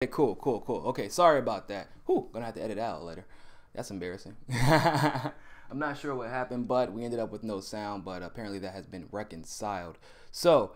Okay, cool. Okay, sorry about that. Whew, gonna have to edit out later. That's embarrassing. I'm not sure what happened, but we ended up with no sound, but apparently that has been reconciled. So,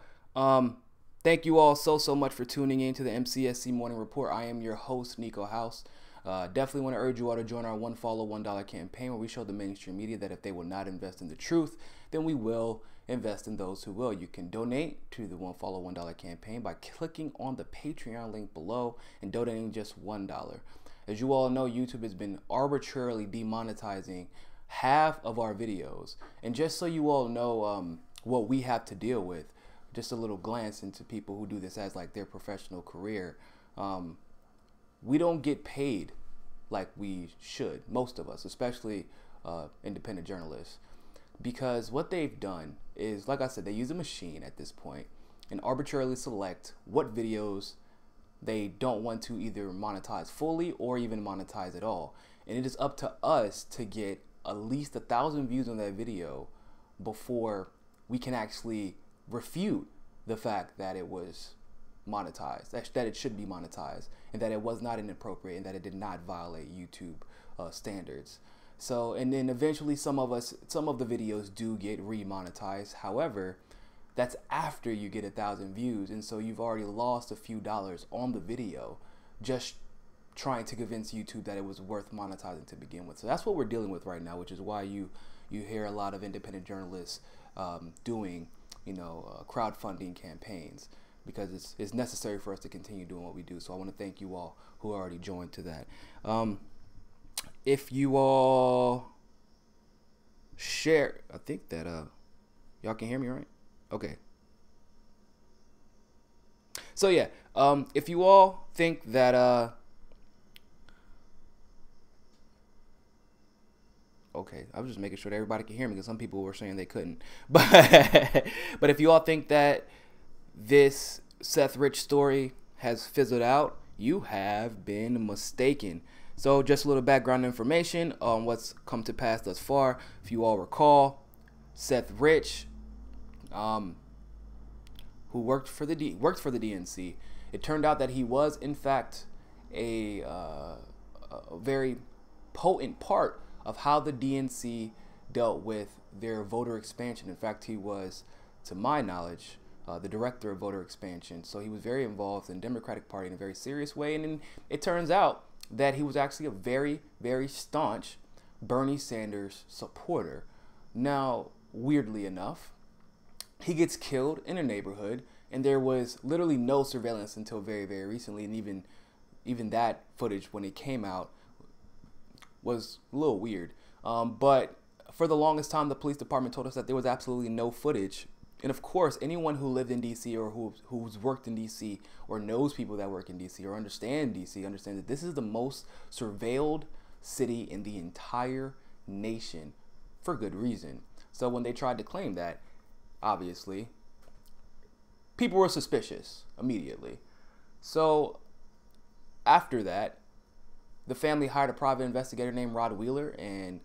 thank you all so much for tuning in to the MCSC Morning Report. I am your host, Niko House. Definitely want to urge you all to join our One Follow, $1 campaign, where we show the mainstream media that if they will not invest in the truth, then we will invest in those who will. You can donate to the One Follow, $1 campaign by clicking on the Patreon link below and donating just $1. As you all know, YouTube has been arbitrarily demonetizing half of our videos. And just so you all know what we have to deal with, just a little glance into people who do this as like their professional career. We don't get paid like we should, most of us, especially independent journalists, because what they've done is, like I said, they use a machine at this point and arbitrarily select what videos they don't want to either monetize fully or even monetize at all. And it is up to us to get at least 1,000 views on that video before we can actually refute the fact that it was monetized, that it should be monetized, and that it was not inappropriate, and that it did not violate YouTube standards. So, and then eventually some of the videos do get remonetized. However, that's after you get 1,000 views, and so you've already lost a few dollars on the video just trying to convince YouTube that it was worth monetizing to begin with. So that's what we're dealing with right now, which is why you hear a lot of independent journalists doing crowdfunding campaigns, because it's necessary for us to continue doing what we do. So I want to thank you all who already joined to that. If you all share, I think that y'all can hear me, right? Okay. So yeah, if you all think that okay, I was just making sure that everybody can hear me, because some people were saying they couldn't. But if you all think that this Seth Rich story has fizzled out, you have been mistaken. So just a little background information on what's come to pass thus far. If you all recall, Seth Rich, who worked for the DNC, it turned out that he was in fact a very potent part of how the DNC dealt with their voter expansion. In fact, he was, to my knowledge, the director of voter expansion. So he was very involved in the Democratic Party in a very serious way. And then it turns out that he was actually a very staunch Bernie Sanders supporter. Now, weirdly enough, he gets killed in a neighborhood, and there was literally no surveillance until very recently. And even that footage, when it came out, was a little weird. But for the longest time, the police department told us that there was absolutely no footage. And of course, anyone who lived in DC or who's worked in DC or knows people that work in DC or understand DC understands that this is the most surveilled city in the entire nation, for good reason. So when they tried to claim that, obviously, people were suspicious immediately. So after that, the family hired a private investigator named Rod Wheeler, and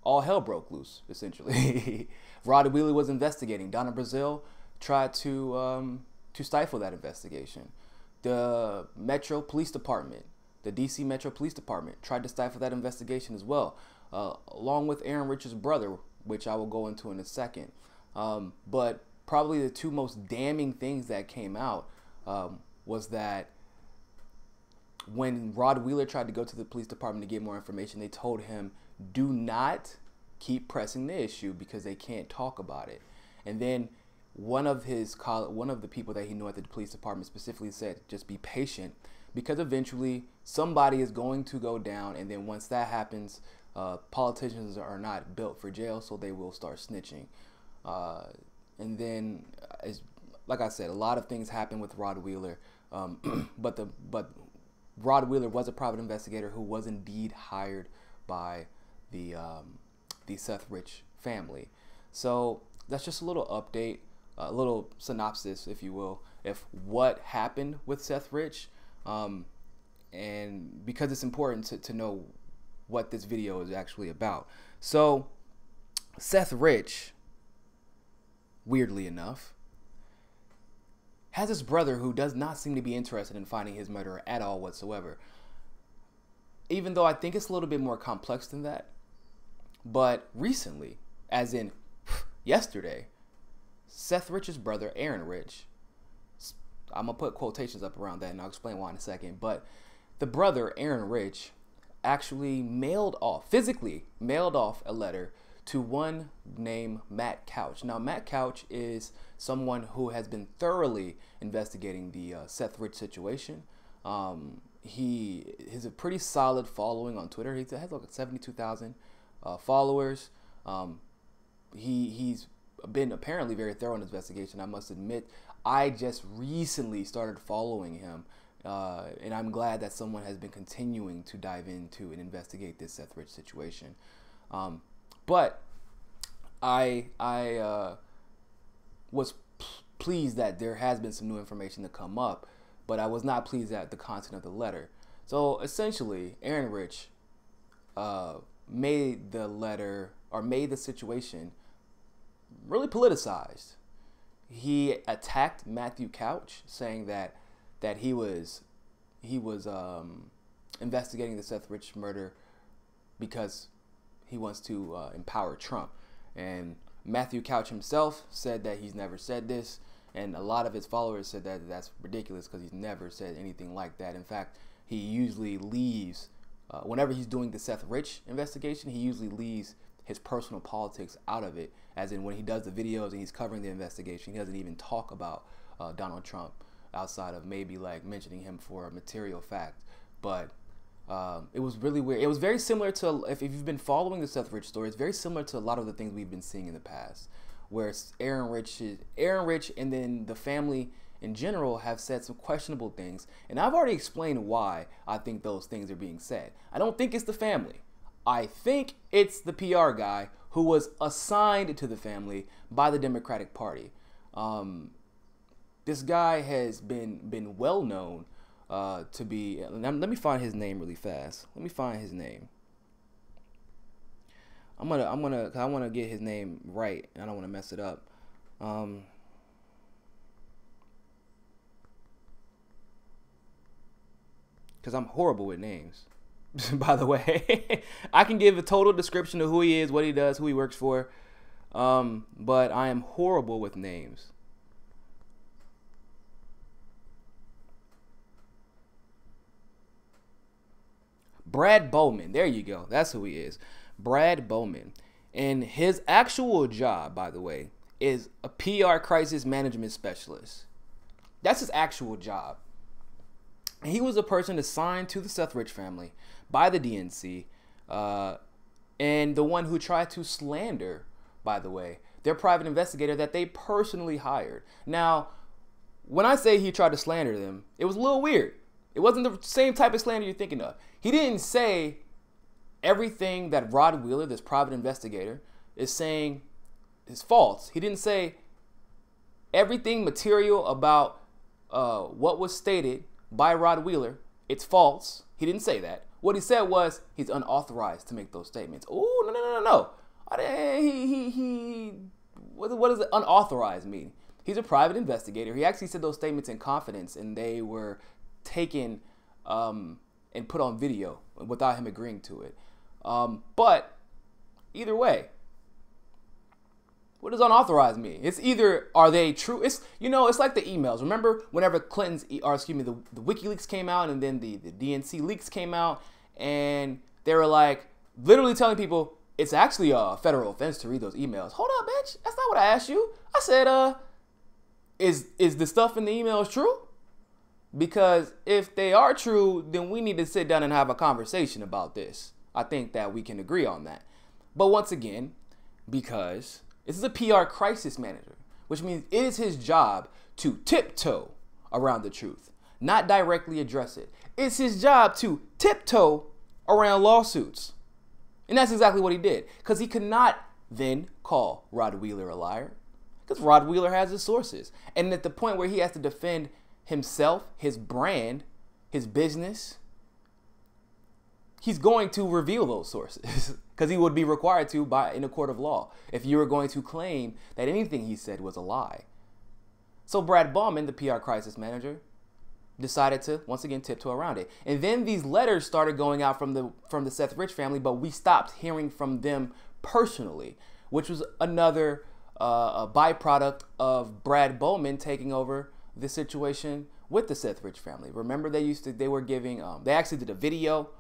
all hell broke loose, essentially. Rod Wheeler was investigating. Donna Brazile tried to stifle that investigation. The Metro Police Department, the DC Metro Police Department, tried to stifle that investigation as well, along with Aaron Rich's brother, which I will go into in a second. But probably the two most damning things that came out was that when Rod Wheeler tried to go to the police department to get more information, they told him, do not keep pressing the issue because they can't talk about it. And then one of the people that he knew at the police department specifically said, just be patient, because eventually somebody is going to go down. And then once that happens, politicians are not built for jail, so they will start snitching. And then, like I said, a lot of things happened with Rod Wheeler, but Rod Wheeler was a private investigator who was indeed hired by the Seth Rich family. So that's just a little update, a little synopsis, if you will, of what happened with Seth Rich, and because it's important to know what this video is actually about. So Seth Rich, weirdly enough, has this brother who does not seem to be interested in finding his murderer at all whatsoever. Even though I think it's a little bit more complex than that. But recently, as in yesterday, Seth Rich's brother, Aaron Rich, I'm going to put quotations up around that and I'll explain why in a second. But the brother, Aaron Rich, actually physically mailed off a letter to one named Matt Couch. Now, Matt Couch is someone who has been thoroughly investigating the Seth Rich situation. He has a pretty solid following on Twitter. He has like 72,000 followers. He's been apparently very thorough in his investigation. I must admit, I just recently started following him. And I'm glad that someone has been continuing to dive into and investigate this Seth Rich situation. But I was pleased that there has been some new information to come up, but I was not pleased at the content of the letter. So essentially, Aaron Rich made the letter, or made the situation, really politicized. He attacked Matthew Couch, saying that he was investigating the Seth Rich murder because he wants to empower Trump. And Matthew Couch himself said that he's never said this, and a lot of his followers said that that's ridiculous because he's never said anything like that. In fact, he usually leaves, whenever he's doing the Seth Rich investigation, he usually leaves his personal politics out of it, as in when he does the videos and he's covering the investigation, he doesn't even talk about Donald Trump outside of maybe like mentioning him for a material fact. But it was really weird. It was very similar to, if you've been following the Seth Rich story, it's very similar to a lot of the things we've been seeing in the past, where Aaron Rich and then the family in general have said some questionable things. And I've already explained why I think those things are being said. I don't think it's the family. I think it's the PR guy who was assigned to the family by the Democratic Party. This guy has been well known to be. Let me find his name really fast. Let me find his name. I want to get his name right. I don't want to mess it up. Because I'm horrible with names. By the way, I can give a total description of who he is, what he does, who he works for, but I am horrible with names. Brad Bowman, there you go. That's who he is. Brad Bowman. And his actual job, by the way, is a PR crisis management specialist. That's his actual job. He was a person assigned to the Seth Rich family by the DNC, and the one who tried to slander, by the way, their private investigator that they personally hired. Now, when I say he tried to slander them, it was a little weird. It wasn't the same type of slander you're thinking of. He didn't say everything that Rod Wheeler, this private investigator, is saying is false. He didn't say everything material about what was stated by Rod Wheeler, it's false. He didn't say that. What he said was he's unauthorized to make those statements. Oh, no. What does unauthorized mean? He's a private investigator. He actually said those statements in confidence, and they were taken and put on video without him agreeing to it. But either way, what does unauthorized mean? It's either, are they true? It's like the emails. Remember whenever the WikiLeaks came out, and then the DNC leaks came out, and they were like literally telling people it's actually a federal offense to read those emails. Hold up, bitch. That's not what I asked you. I said, is the stuff in the emails true? Because if they are true, then we need to sit down and have a conversation about this. I think that we can agree on that. But once again, because this is a PR crisis manager, which means it is his job to tiptoe around the truth, not directly address it. It's his job to tiptoe around lawsuits. And that's exactly what he did, because he could not then call Rod Wheeler a liar, because Rod Wheeler has his sources. And at the point where he has to defend himself, his brand, his business, he's going to reveal those sources because he would be required to in a court of law if you were going to claim that anything he said was a lie. So Brad Bauman, the PR crisis manager, decided to once again tiptoe around it. And then these letters started going out from the Seth Rich family, but we stopped hearing from them personally, which was another a byproduct of Brad Bauman taking over the situation with the Seth Rich family. Remember, they were giving they actually did a video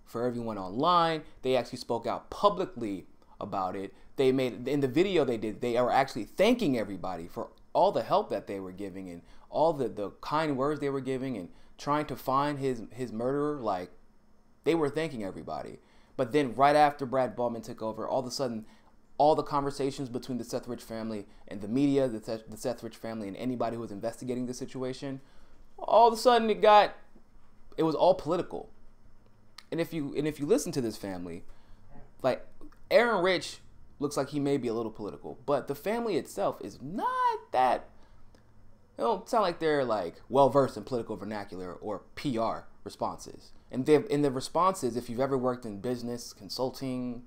for everyone online. They actually spoke out publicly about it. They made, in the video they were actually thanking everybody for all the help that they were giving and all the kind words they were giving and trying to find his murderer. Like, they were thanking everybody. But then right after Brad Bauman took over, all of a sudden, all the conversations between the Seth Rich family and the media, the Seth Rich family and anybody who was investigating the situation, all of a sudden it was all political. And if you listen to this family, like, Aaron Rich looks like he may be a little political, but the family itself is not that. They don't sound like they're like well versed in political vernacular or PR responses. And in the responses, if you've ever worked in business, consulting,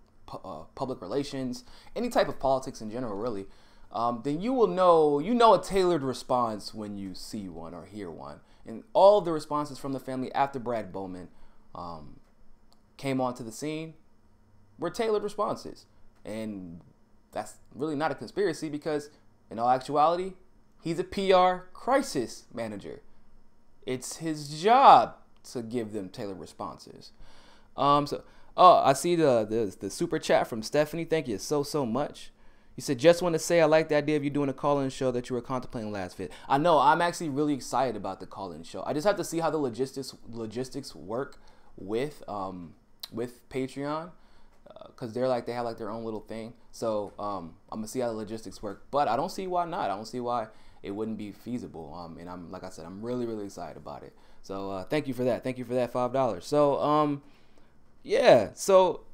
public relations, any type of politics in general, really, then you will know a tailored response when you see one or hear one. And all of the responses from the family after Brad Bauman came onto the scene were tailored responses. And that's really not a conspiracy, because in all actuality, he's a PR crisis manager. It's his job to give them tailored responses. I see the super chat from Stephanie. Thank you so much. You said, just want to say I like the idea of you doing a call-in show that you were contemplating last vid. I know, I'm actually really excited about the call-in show. I just have to see how the logistics work with Patreon, because they have like their own little thing. So I'm gonna see how the logistics work. But I don't see why not. I don't see why it wouldn't be feasible. And I'm, like I said, I'm really excited about it. So thank you for that. Thank you for that $5. So yeah. So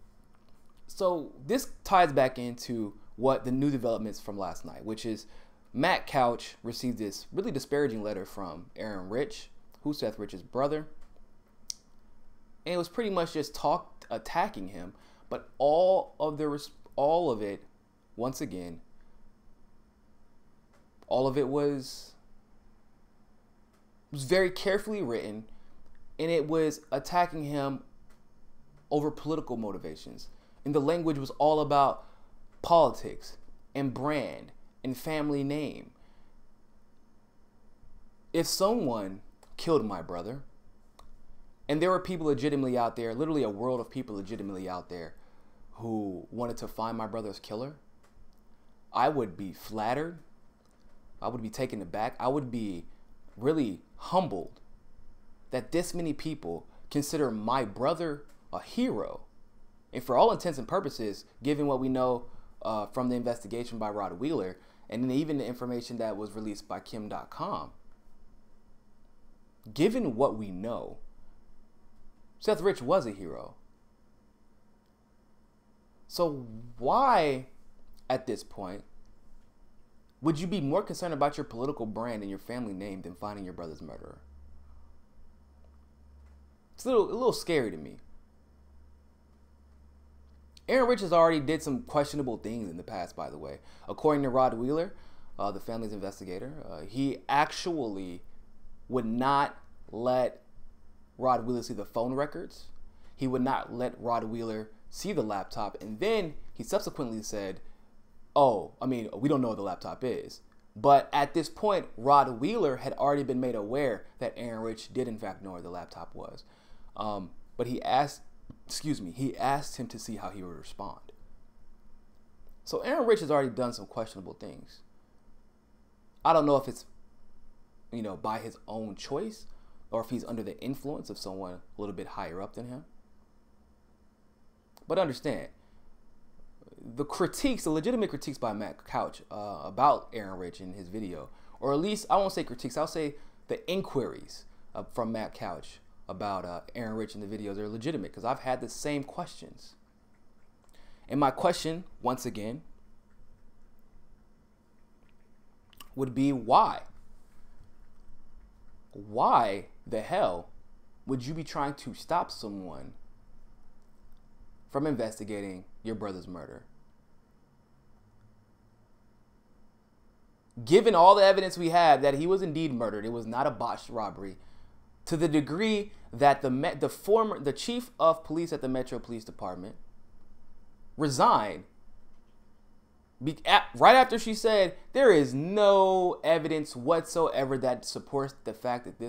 this ties back into what the new developments from last night, which is Matt Couch received this really disparaging letter from Aaron Rich, who's Seth Rich's brother. And it was pretty much just attacking him, but all of it, once again, all of it was very carefully written, and it was attacking him over political motivations. And the language was all about politics and brand and family name. If someone killed my brother, and there were people legitimately out there, literally a world of people legitimately out there, who wanted to find my brother's killer, I would be flattered. I would be taken aback. I would be really humbled that this many people consider my brother a hero. And for all intents and purposes, given what we know from the investigation by Rod Wheeler, and then even the information that was released by Kim.com, given what we know, Seth Rich was a hero. So why, at this point, would you be more concerned about your political brand and your family name than finding your brother's murderer? It's a little scary to me. Aaron Rich has already did some questionable things in the past, by the way. According to Rod Wheeler, the family's investigator, he actually would not let Rod Wheeler see the phone records. He would not let Rod Wheeler see the laptop. And then he subsequently said, oh, I mean, we don't know what the laptop is. But at this point, Rod Wheeler had already been made aware that Aaron Rich did in fact know where the laptop was. But he asked him to see how he would respond. So Aaron Rich has already done some questionable things. I don't know if it's, by his own choice, or if he's under the influence of someone a little bit higher up than him. But understand, the legitimate critiques by Matt Couch about Aaron Rich in his video, or at least, I won't say critiques, I'll say the inquiries from Matt Couch about Aaron Rich in the videos are legitimate, because I've had the same questions. And my question, once again, would be why? Why the hell would you be trying to stop someone from investigating your brother's murder? given all the evidence we have that he was indeed murdered, it was not a botched robbery, to the degree that the chief of police at the Metro Police Department resigned right after she said there is no evidence whatsoever that supports the fact that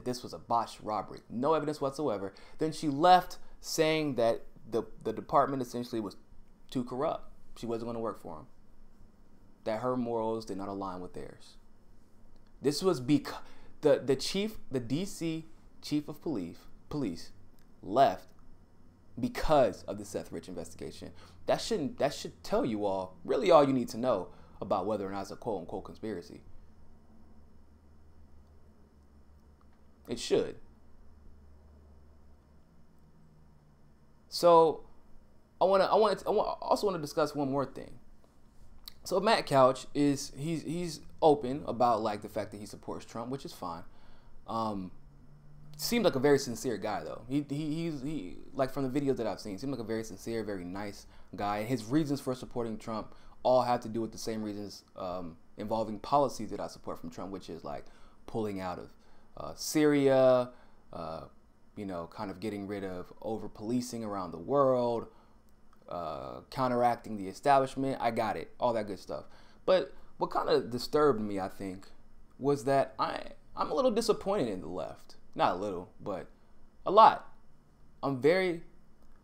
this was a botched robbery. No evidence whatsoever. Then she left saying that the department essentially was too corrupt. She wasn't going to work for him. That her morals did not align with theirs. This was because the DC chief of police left because of the Seth Rich investigation. That should tell you all you need to know about whether or not it's a quote unquote conspiracy. It should. So I also want to discuss one more thing. So Matt Couch he's open about like the fact that he supports Trump, which is fine. Seemed like a very sincere guy though. He like from the videos that I've seen, seemed like a very sincere, very nice guy. And his reasons for supporting Trump all have to do with the same reasons involving policies that I support from Trump, which is like pulling out of Syria, kind of getting rid of over policing around the world, counteracting the establishment. I got it, all that good stuff. But what kind of disturbed me, I think, was that I'm a little disappointed in the left. Not a little, but a lot. I'm very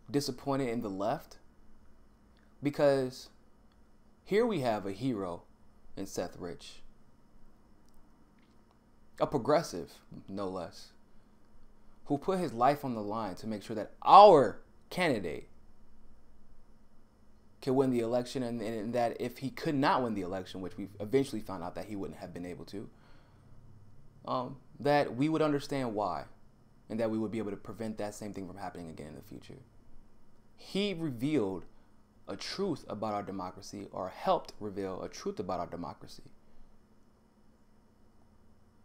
disappointed in the left because here we have a hero in Seth Rich, a progressive, no less, who put his life on the line to make sure that our candidate could win the election, and that if he could not win the election, which we eventually found out that he wouldn't have been able to, that we would understand why, and that we would be able to prevent that same thing from happening again in the future. He revealed a truth about our democracy, or helped reveal a truth about our democracy,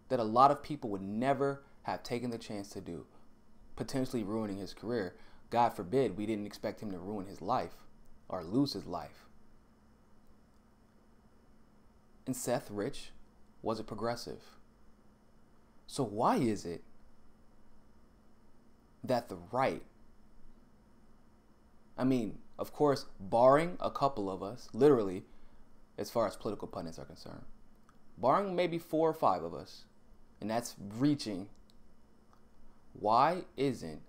that a lot of people would never have taken the chance to do, potentially ruining his career. God forbid we didn't expect him to ruin his life or lose his life. And Seth Rich was a progressive. So why is it that the right, I mean, of course, barring a couple of us, literally, as far as political pundits are concerned, barring maybe 4 or 5 of us, and that's reaching, why isn't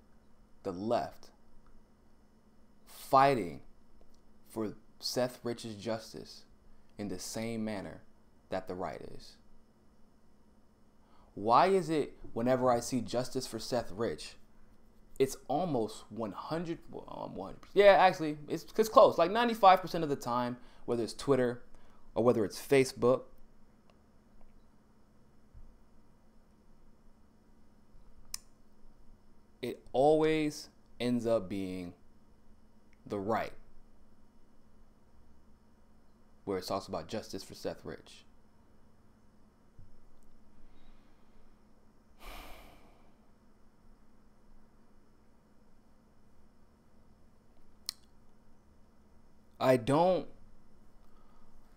the left fighting for Seth Rich's justice in the same manner that the right is? Why is it whenever I see justice for Seth Rich, it's almost 100, yeah, actually, it's close, like 95% of the time, whether it's Twitter or whether it's Facebook, it always ends up being the right, where it talks about justice for Seth Rich. I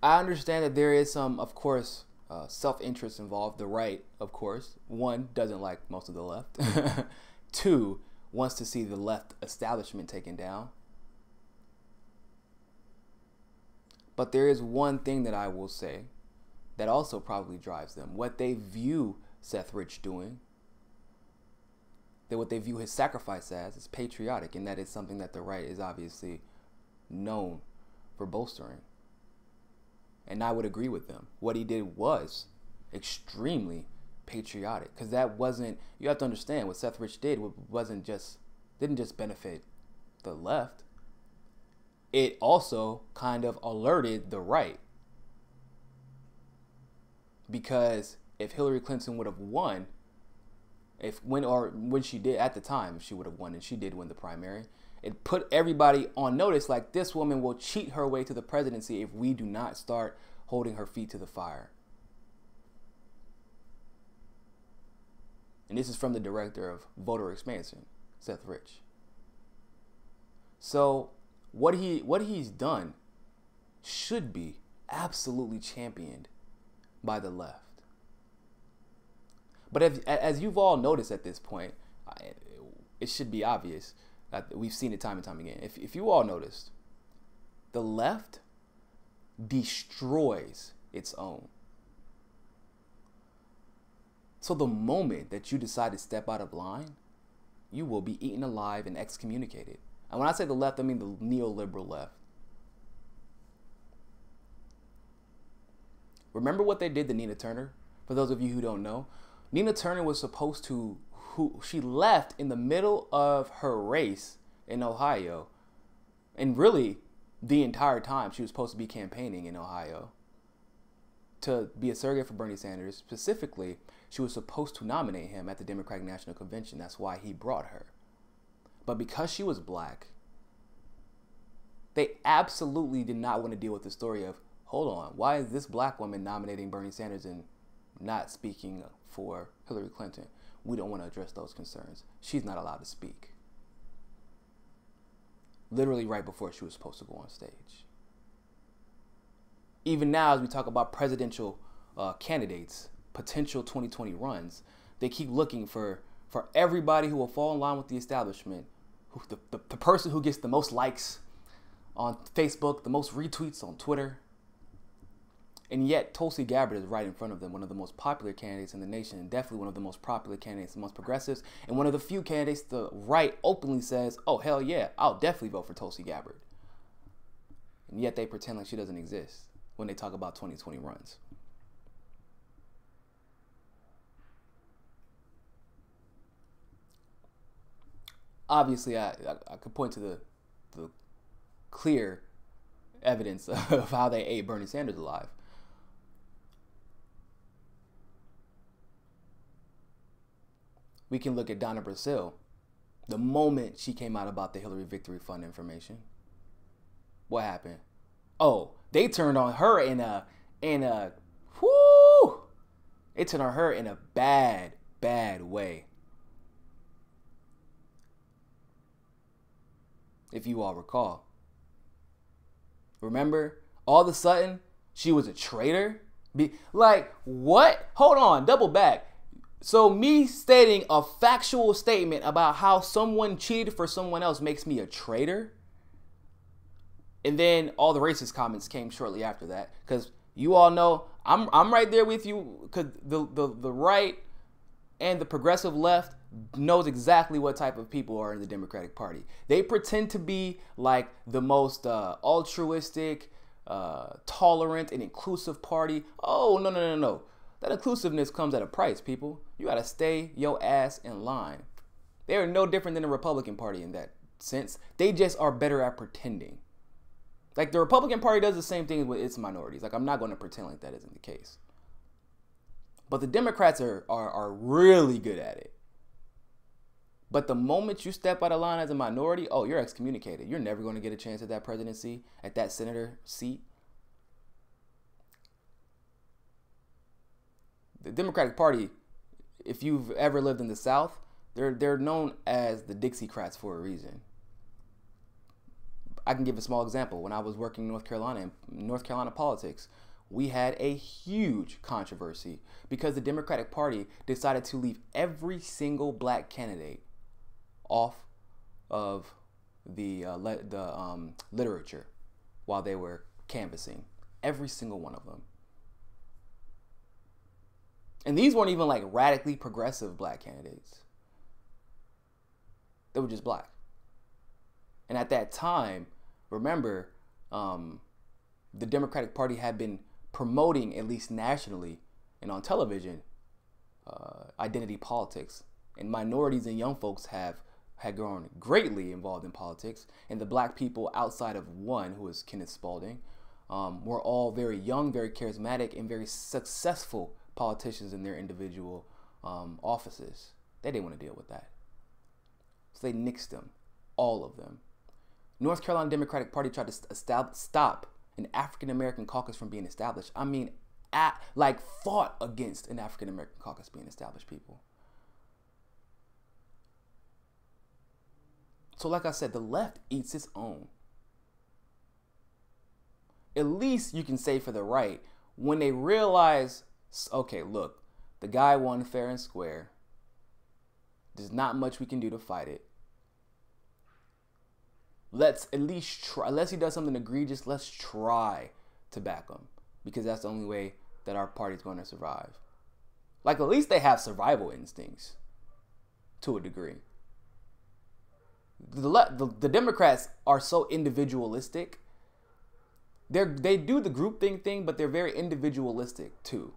understand that there is some, of course, self-interest involved. The right, of course, 1, doesn't like most of the left. 2, wants to see the left establishment taken down. But there is one thing that I will say that also probably drives them. What they view Seth Rich doing, that what they view his sacrifice as, is patriotic, and that is something that the right is obviously known for bolstering. And I would agree with them. What he did was extremely patriotic, because that wasn't, you have to understand, what Seth Rich did didn't just benefit the left. It also kind of alerted the right, because if Hillary Clinton would have won, when she did at the time, if she would have won, and she did win the primary, it put everybody on notice, like, this woman will cheat her way to the presidency if we do not start holding her feet to the fire. And this is from the director of voter expansion, Seth Rich. So what he's done should be absolutely championed by the left. But as you've all noticed at this point, it should be obvious that we've seen it time and time again. If you all noticed, the left destroys its own. So the moment that you decide to step out of line, you will be eaten alive and excommunicated. And when I say the left, I mean the neoliberal left. Remember what they did to Nina Turner? For those of you who don't know, Nina Turner was supposed to, she left in the middle of her race in Ohio. And really, the entire time she was supposed to be campaigning in Ohio to be a surrogate for Bernie Sanders. Specifically, she was supposed to nominate him at the Democratic National Convention. That's why he brought her. But because she was black, they absolutely did not want to deal with the story of, hold on, why is this black woman nominating Bernie Sanders and not speaking for Hillary Clinton? We don't want to address those concerns. She's not allowed to speak. Literally right before she was supposed to go on stage. Even now, as we talk about presidential candidates, potential 2020 runs, they keep looking for everybody who will fall in line with the establishment, the person who gets the most likes on Facebook, the most retweets on Twitter. And yet Tulsi Gabbard is right in front of them, one of the most popular candidates in the nation, and definitely one of the most popular candidates, the most progressives, and one of the few candidates the right openly says, oh, hell yeah, I'll definitely vote for Tulsi Gabbard. And yet they pretend like she doesn't exist when they talk about 2020 runs. Obviously, I could point to the clear evidence of how they ate Bernie Sanders alive. We can look at Donna Brazile. The moment she came out about the Hillary Victory Fund information, what happened? Oh, they turned on her in a whoo! It turned on her in a bad way. If you all recall. Remember, all of a sudden, she was a traitor? Like, what? Hold on, double back. So me stating a factual statement about how someone cheated for someone else makes me a traitor? And then all the racist comments came shortly after that. Because you all know, I'm right there with you. Because the right and the progressive left knows exactly what type of people are in the Democratic Party. They pretend to be like the most altruistic, tolerant, and inclusive party. Oh, no. That inclusiveness comes at a price, people. You got to stay your ass in line. They are no different than the Republican Party in that sense. They just are better at pretending. Like the Republican Party does the same thing with its minorities. Like I'm not going to pretend like that isn't the case. But the Democrats are really good at it. But the moment you step out of line as a minority, oh, you're excommunicated. You're never going to get a chance at that presidency, at that senator seat. The Democratic Party, if you've ever lived in the South, they're known as the Dixiecrats for a reason. I can give a small example. When I was working in North Carolina politics, we had a huge controversy because the Democratic Party decided to leave every single black candidate off of the literature while they were canvassing. Every single one of them. And these weren't even like radically progressive black candidates. They were just black. And at that time, remember, the Democratic Party had been promoting, at least nationally and on television, identity politics. And minorities and young folks had grown greatly involved in politics. And the black people outside of one, who was Kenneth Spalding, were all very young, very charismatic, and very successful politicians in their individual offices. They didn't want to deal with that. So they nixed them, all of them. North Carolina Democratic Party tried to stop an African-American caucus from being established. I mean, fought against an African-American caucus being established, people. So like I said, the left eats its own. At least you can say for the right, when they realize Okay, look, the guy won fair and square. There's not much we can do to fight it. Let's at least try. Unless he does something egregious, let's try to back him, because that's the only way that our party's going to survive. Like, at least they have survival instincts to a degree. The Democrats are so individualistic. They do the groupthink thing, but they're very individualistic too.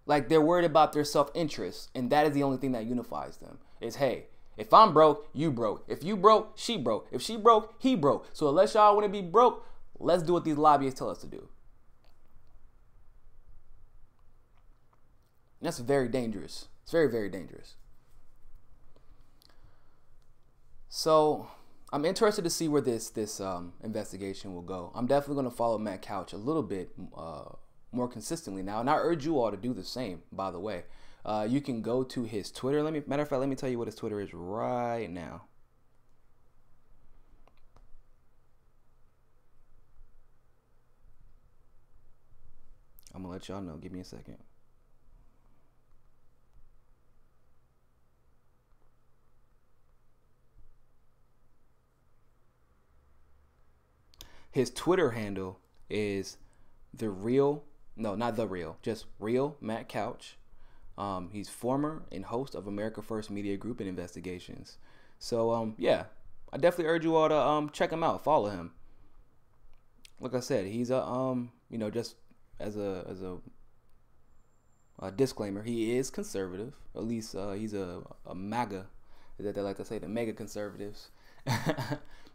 Like, they're worried about their self-interest, and that is the only thing that unifies them. Is, hey, if I'm broke, you broke. If you broke, she broke. If she broke, he broke. So unless y'all want to be broke, let's do what these lobbyists tell us to do. And that's very dangerous. It's very, very dangerous. So I'm interested to see where this investigation will go. I'm definitely going to follow Matt Couch a little bit more consistently now, and I urge you all to do the same. By the way, you can go to his Twitter. Matter of fact, let me tell you what his Twitter is right now. I'm gonna let y'all know. Give me a second. His Twitter handle is just real Matt Couch. He's former and host of America First Media Group and Investigations. So yeah, I definitely urge you all to check him out, follow him. Like I said, he's just as a disclaimer, he is conservative. At least he's a MAGA, that they like to say, the mega conservatives.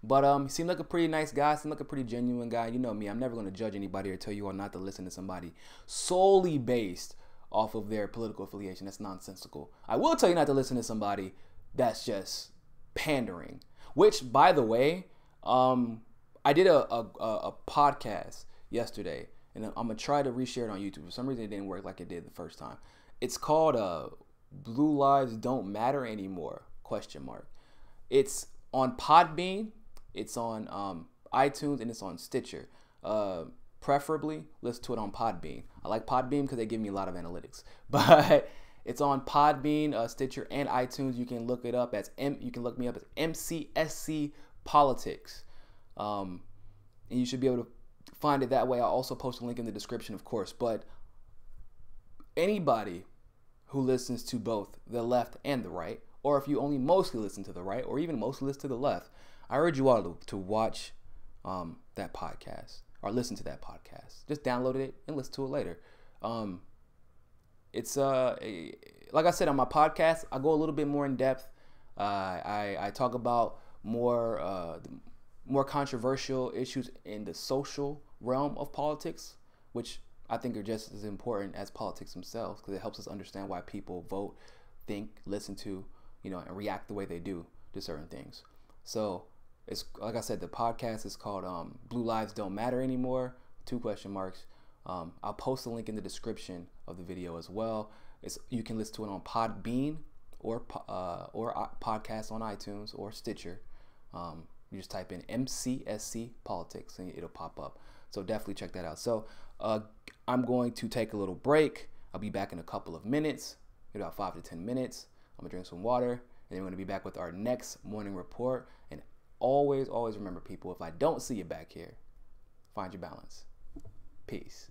But he seemed like a pretty nice guy, seemed like a pretty genuine guy. You know me, I'm never going to judge anybody or tell you all not to listen to somebody solely based off of their political affiliation. That's nonsensical. I will tell you not to listen to somebody that's just pandering. Which, by the way, I did a podcast yesterday, and I'm gonna try to reshare it on YouTube. For some reason, it didn't work like it did the first time. It's called "Blue Lives Don't Matter Anymore?" ? It's on Podbean, it's on iTunes, and it's on Stitcher. Preferably listen to it on Podbean. I like Podbean because they give me a lot of analytics. But it's on Podbean, Stitcher, and iTunes. You can look it up as you can look me up as MCSC Politics, and you should be able to find it that way. I'll also post a link in the description, of course. But anybody who listens to both the left and the right, or if you only mostly listen to the right, or even mostly listen to the left, I urge you all to watch that podcast. Or listen to that podcast. Just download it and listen to it later. It's like I said on my podcast, I go a little bit more in depth. I talk about more controversial issues in the social realm of politics, which I think are just as important as politics themselves, because it helps us understand why people vote, think, listen to, and react the way they do to certain things. So it's like I said, the podcast is called Blue Lives Don't Matter Anymore? ? I'll post a link in the description of the video as well. You can listen to it on Podbean or podcast on iTunes or Stitcher. You just type in MCSC Politics and it'll pop up. So definitely check that out. So I'm going to take a little break. I'll be back in a couple of minutes, about 5 to 10 minutes. I'm gonna drink some water, and then we're gonna be back with our next morning report. And always remember, people, if I don't see you back here, find your balance. Peace.